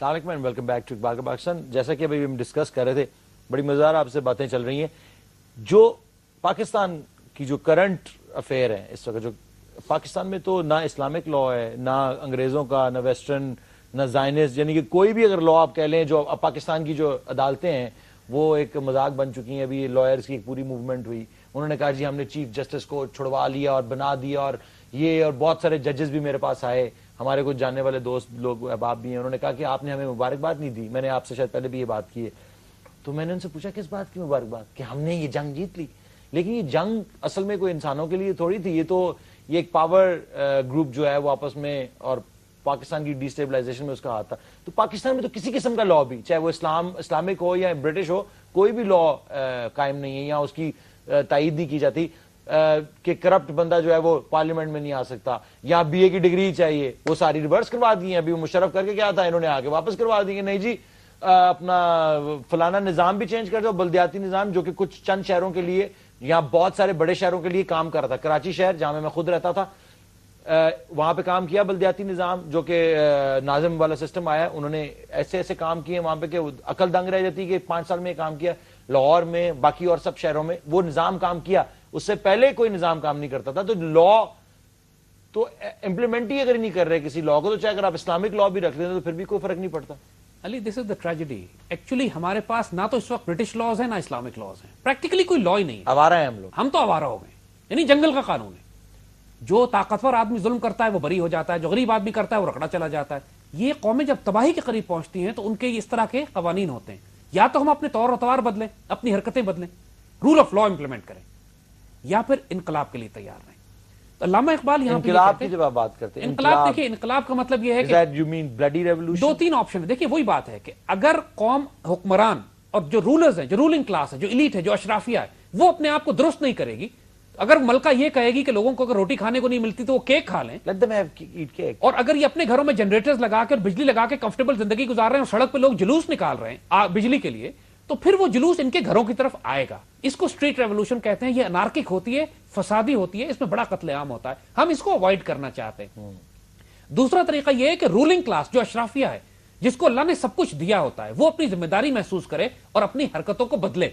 السلام علیکم and welcome back to Iqbal کا پاکستان. جیسا کہ ابھی ہم ڈسکس کر رہے تھے, بڑی مزیدار آپ سے باتیں چل رہی ہیں. جو پاکستان کی جو کرنٹ افیئر ہے اس وقت, جو پاکستان میں تو نہ اسلامک لا ہے, نہ انگریزوں کا, نہ ویسٹرن, نہ زائنسٹ, یعنی کہ کوئی بھی اگر لا آپ کہہ لیں, جو پاکستان کی جو عدالتیں ہیں وہ ایک مذاق بن چکی ہیں. ابھی لائرز کی ایک پوری موومنٹ ہوئی, انہوں نے کہا جی ہم نے چیف جسٹس کو چھڑوا لیا اور بنا دیا, اور یہ اور بہت سارے ججز بھی میرے پاس آئے, ہمارے کچھ جاننے والے دوست لوگ احباب بھی ہیں, انہوں نے کہا کہ آپ نے ہمیں مبارکباد نہیں دی. میں نے آپ سے شاید پہلے بھی یہ بات کی ہے, تو میں نے ان سے پوچھا کس بات کی مبارکباد, کہ ہم نے یہ جنگ جیت لی. لیکن یہ جنگ اصل میں کوئی انسانوں کے لیے تھوڑی تھی, یہ ایک پاور گروپ جو ہے وہ آپس میں, اور پاکستان کی ڈیسٹیبلائزیشن میں اس کا ہاتھ تھا. تو پاکستان میں تو کسی قسم کا لا بھی, چاہے وہ اسلامک ہو یا برٹش ہو, کوئی بھی لا قائم نہیں ہے, یا اس کی تائید نہیں کی جاتی کہ کرپٹ بندہ جو ہے وہ پارلیمنٹ میں نہیں آ سکتا, یا بی اے کی ڈگری چاہیے, وہ ساری ریورس کروا دی ہیں. ابھی وہ مشرف کر کے کیا تھا, انہوں نے آ کے واپس کروا دی کہ نہیں جی اپنا فلانا نظام بھی چینج کر دو, بلدیاتی نظام, جو کہ کچھ چند شہروں کے لیے, یہاں بہت سارے بڑے شہروں کے لیے کام کر رہا تھا. کراچی شہر جہاں میں خود رہتا تھا, وہاں پہ کام کیا بلدیاتی نظام, جو کہ ناظم والا سسٹم آیا, انہوں نے ایسے ایسے کام کیے وہاں پہ کہ عقل دنگ رہ جاتی کہ 5 سال میں کام کیا. لاہور میں, باقی اور سب شہروں میں وہ نظام کام کیا, اس سے پہلے کوئی نظام کام نہیں کرتا تھا. تو لا تو امپلیمنٹ ہی اگر نہیں کر رہے کسی لا کو, تو چاہے اگر آپ اسلامک لا بھی رکھ لیتے تو پھر بھی کوئی فرق نہیں پڑتا. علی, دس از دا ٹریجڈی. ایکچولی ہمارے پاس نہ تو اس وقت برٹش لاز ہیں نہ اسلامک لاز ہیں, پریکٹیکلی کوئی لا ہی نہیں ہے. آوارہ ہیں ہم لوگ, ہم تو آوارہ ہو گئے, یعنی جنگل کا قانون ہے. جو طاقتور آدمی ظلم کرتا ہے وہ بری ہو جاتا ہے, جو غریب آدمی کرتا ہے وہ رکڑا چلا جاتا ہے. یہ قومیں جب تباہی کے قریب پہنچتی ہیں تو ان کے اس طرح کے قوانین ہوتے ہیں. یا تو ہم اپنے طور و طوار بدلیں, اپنی حرکتیں بدلیں, رول آف لا امپلیمنٹ کریں, یا پھر انقلاب کے لیے تیار رہیں. تو علامہ اقبال یہاں انقلاب کی جب آپ بات کرتے ہیں, انقلاب دیکھیں, انقلاب کا مطلب یہ ہے کہ 2-3 آپشن ہے. دیکھیں وہی بات ہے کہ اگر قوم, حکمران اور جو رولرز ہیں, جو رولنگ کلاس ہے, جو ایلیٹ ہے, جو اشرافیہ ہے, وہ اپنے آپ کو درست نہیں کرے گی, اگر ملکہ یہ کہے گی کہ لوگوں کو اگر روٹی کھانے کو نہیں ملتی تو وہ کیک کھا لیں, اور اگر یہ اپنے گھروں میں جنریٹرز لگا کے اور بجلی لگا کے کمفرٹیبل زندگی گزار رہے ہیں, اور سڑک پہ لوگ جلوس نکال رہے ہیں بجلی کے لیے, تو پھر وہ جلوس ان کے گھروں کی طرف آئے گا. اس کو اسٹریٹ ریولوشن کہتے ہیں. یہ انارکک ہوتی ہے, فسادی ہوتی ہے, اس میں بڑا قتل عام ہوتا ہے. ہم اس کو اوائڈ کرنا چاہتے ہیں. دوسرا طریقہ یہ ہے کہ رولنگ کلاس جو اشرافیہ ہے, جس کو اللہ نے سب کچھ دیا ہوتا ہے, وہ اپنی ذمہ داری محسوس کرے اور اپنی حرکتوں کو بدلے.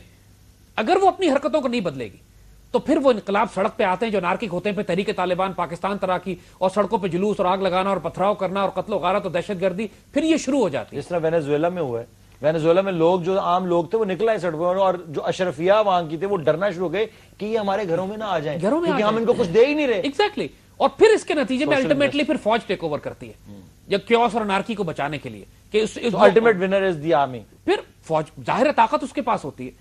اگر وہ اپنی حرکتوں کو نہیں بدلے گی تو پھر وہ انقلاب سڑک پہ آتے ہیں جو انارکک ہوتے ہیں, پہ تحریک طالبان, پاکستان طرح کی, اور سڑکوں پہ جلوس اور آگ لگانا اور پتھراؤ کرنا اور قتل و غارت اور دہشت گردی, پھر یہ شروع ہو جاتی ہے. جس طرح وینزویلا میں ہوا ہے. وینزویلا میں لوگ, جو عام لوگ تھے, وہ نکل آئے سڑکوں, اور جو اشرفیہ وہاں کی تھے وہ ڈرنا شروع ہو گئے کہ یہ ہمارے گھروں میں نہ آ جائیں, کیونکہ ہم ان کو کچھ دے ہی نہیں رہے. ایگزیکٹلی. اور پھر اس کے نتیجے میں الٹیمیٹلی پھر فوج ٹیک اوور کرتی ہے, جب کیوس اور انارکی کو بچانے کے لیے, کہ الٹیمیٹ ونر از دی آرمی. پھر فوج, ظاہر طاقت اس کے پاس ہوتی ہے.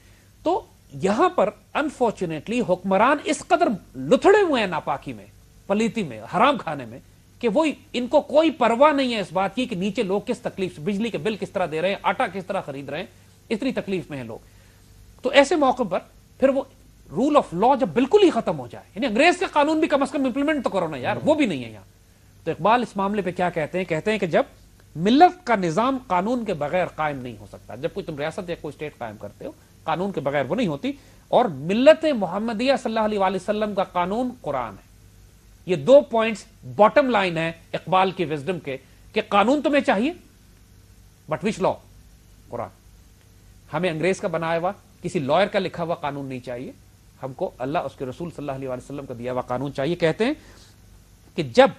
تو یہاں پر انفارچونیٹلی حکمران اس قدر لتھڑے ہوئے ہیں ناپاکی میں, پلیتی میں, حرام کھانے میں, کہ وہ ان کو کوئی پرواہ نہیں ہے اس بات کی کہ نیچے لوگ کس تکلیف, بجلی کے بل کس طرح دے رہے ہیں, آٹا کس طرح خرید رہے ہیں, اتنی تکلیف میں ہیں لوگ. تو ایسے موقع پر پھر وہ رول آف لا جب بالکل ہی ختم ہو جائے, یعنی انگریز کا قانون بھی کم از کم امپلیمنٹ تو کرو نا یار, وہ بھی نہیں ہے یہاں. تو اقبال اس معاملے پہ کیا کہتے ہیں, کہتے ہیں کہ جب ملت کا نظام قانون کے بغیر قائم نہیں ہو سکتا, جب کوئی تم ریاست یا کوئی اسٹیٹ قائم کرتے ہو, قانون کے بغیر وہ نہیں ہوتی. اور ملت محمدیہ صلی اللہ علیہ وسلم کا قانون قرآن ہے. یہ 2 پوائنٹس باٹم لائن ہے اقبال کی وزڈم کے, کہ قانون تمہیں چاہیے بٹ وچ لا, قرآن. ہمیں انگریز کا بنایا ہوا, کسی لائر کا لکھا ہوا قانون نہیں چاہیے, ہم کو اللہ اس کے رسول صلی اللہ علیہ وسلم کا دیا ہوا قانون چاہیے. کہتے ہیں کہ جب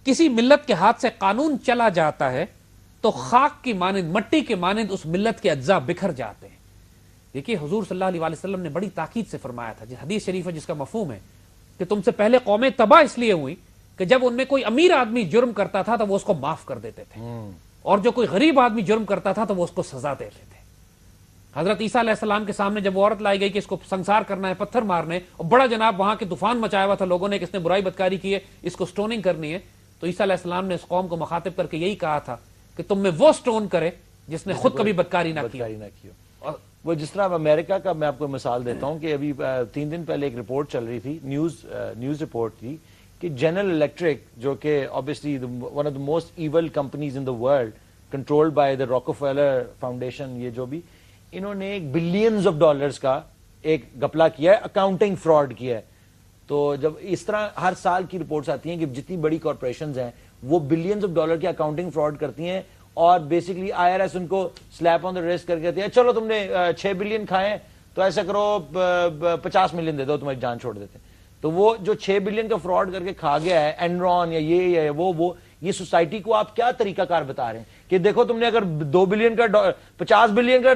کسی ملت کے ہاتھ سے قانون چلا جاتا ہے تو خاک کی مانند, مٹی کے مانند اس ملت کے اجزاء بکھر جاتے ہیں. دیکھیے حضور صلی اللہ علیہ وسلم نے بڑی تاکید سے فرمایا تھا, جس حدیث شریف ہے جس کا مفہوم ہے کہ تم سے پہلے قومیں تباہ اس لیے ہوئی کہ جب ان میں کوئی امیر آدمی جرم کرتا تھا تو وہ اس کو معاف کر دیتے تھے, اور جو کوئی غریب آدمی جرم کرتا تھا تو وہ اس کو سزا دیتے تھے. حضرت عیسیٰ علیہ السلام کے سامنے جب وہ عورت لائی گئی کہ اس کو سنسار کرنا ہے, پتھر مارنے, اور بڑا جناب وہاں کے طوفان مچایا ہوا تھا لوگوں نے کہ اس نے برائی بدکاری کی ہے, اس کو سٹوننگ کرنی ہے, تو عیسیٰ علیہ السلام نے اس قوم کو مخاطب کر کے یہی کہا تھا کہ تم میں وہ سٹون کرے جس نے خود کبھی بدکاری نہ کی. اور وہ جس طرح امریکہ کا, میں آپ کو مثال دیتا ہوں کہ ابھی 3 دن پہلے ایک رپورٹ چل رہی تھی, نیوز رپورٹ تھی, کہ جنرل الیکٹرک, جو کہ obviously one of the most evil companies in the world, controlled by the Rockefeller Foundation, یہ جو بھی, انہوں نے بلینز آف ڈالرز کا ایک گپلا کیا ہے, اکاؤنٹنگ فراڈ کیا ہے. تو جب اس طرح ہر سال کی رپورٹس آتی ہیں کہ جتنی بڑی کارپوریشنز ہیں وہ بلینز آف ڈالر کی اکاؤنٹنگ فراڈ کرتی ہیں, اور بیسکلی IRS ان کو سلیپ آن دا ریسٹ کر کے کہتے ہیں چلو تم نے 6 بلین کھائے تو ایسا کرو 50 ملین دے دو, تمہاری جان چھوڑ دیتے ہیں. تو وہ جو 6 بلین کا فراڈ کر کے کھا گیا ہے اینرون یا یہ وہ یہ سوسائٹی کو آپ کیا طریقہ کار بتا رہے ہیں کہ دیکھو تم نے اگر 2 بلین کا 50 بلین کا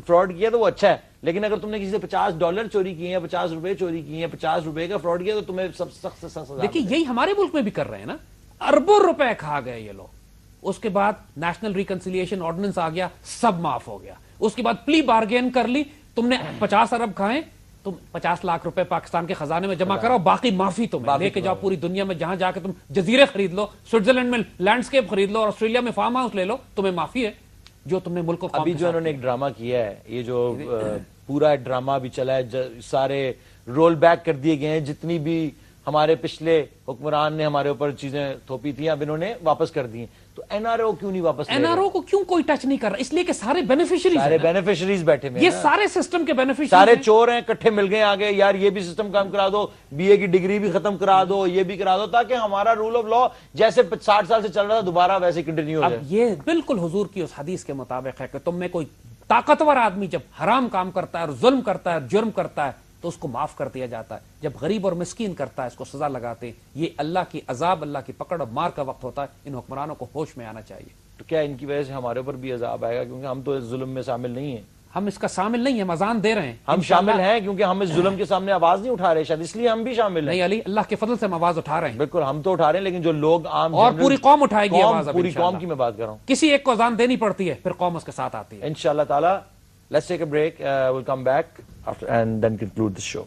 فراڈ کیا تو وہ اچھا ہے, لیکن اگر تم نے کسی سے $50 چوری کیے ہیں, 50 روپے چوری کیے ہیں, 50 روپے کا فراڈ کیا تو تمہیں سب سخت سے سخت سزا. دیکھیے یہی ہمارے ملک میں بھی کر رہے ہیں نا, اربوں روپے کھا گئے یہ لوگ, اس کے بعد نیشنل ریکنسیلیشن آرڈیننس آ گیا, سب معاف ہو گیا, اس کے بعد پلی بارگین کر لی, تم نے 50 ارب کھائے, تم 50 لاکھ روپے پاکستان کے خزانے میں جمع کراؤ, باقی معافی تمہیں لے کے جاؤ پوری دنیا میں, جہاں جا کے تم جزیرے خرید لو, سوئٹزرلینڈ میں لینڈسکیپ خرید لو, اور آسٹریلیا میں فارم ہاؤس لے لو, تمہیں معافی ہے جو تم نے ملک کو. ابھی جو انہوں نے ایک ڈرامہ کیا ہے, یہ جو پورا ڈرامہ بھی چلا ہے, سارے رول بیک کر دیے گئے ہیں, جتنی بھی ہمارے پچھلے حکمران نے ہمارے اوپر چیزیں تھوپی تھیں اب انہوں نے واپس کر دی ہیں. تو NRO کیوں نہیں واپس, NRO کو کیوں کوئی ٹچ نہیں کر رہا؟ اس لیے کہ سارے بینیفیشریز بیٹھے ہوئے ہیں, یہ سارے سسٹم کے بینیفیشریز سارے چور ہیں, اکٹھے مل گئے آگے, یار یہ بھی سسٹم کام کرا دو, BA کی ڈگری بھی ختم کرا دو, یہ بھی کرا دو, تاکہ ہمارا رول آف لا جیسے 60 سال سے چل رہا تھا دوبارہ ویسے کنٹینیو ہو جائے. اب یہ بالکل حضور کی اس حدیث کے مطابق ہے کہ تم میں کوئی طاقتور آدمی جب حرام کام کرتا ہے اور ظلم کرتا ہے, جرم کرتا ہے, تو اس کو معاف کر دیا جاتا ہے. جب غریب اور مسکین کرتا ہے اس کو سزا لگاتے ہیں. یہ اللہ کی عذاب, اللہ کی پکڑ اور مار کا وقت ہوتا ہے. ان حکمرانوں کو ہوش میں آنا چاہیے. تو کیا ان کی وجہ سے ہمارے اوپر بھی عذاب آئے گا؟ کیونکہ ہم تو اس ظلم میں شامل نہیں ہیں. ہم اس کا شامل نہیں ہیں, ہم اذان دے رہے ہیں. ہم شامل ہیں کیونکہ ہم اس ظلم کے سامنے آواز نہیں اٹھا رہے, شاید اس لیے ہم بھی شامل ہیں. نہیں علی, اللہ کے فضل سے ہم آواز اٹھا رہے ہیں. بالکل ہم تو اٹھا رہے ہیں, لیکن جو لوگ عام اور پوری قوم اٹھائے گی آواز. پوری قوم کی میں بات کر رہا ہوں. کسی ایک کو اذان دینی پڑتی ہے, پھر قوم اس کے ساتھ آتی ہے. انشاءاللہ تعالی. Let's take a break. We'll come back after and then conclude the show.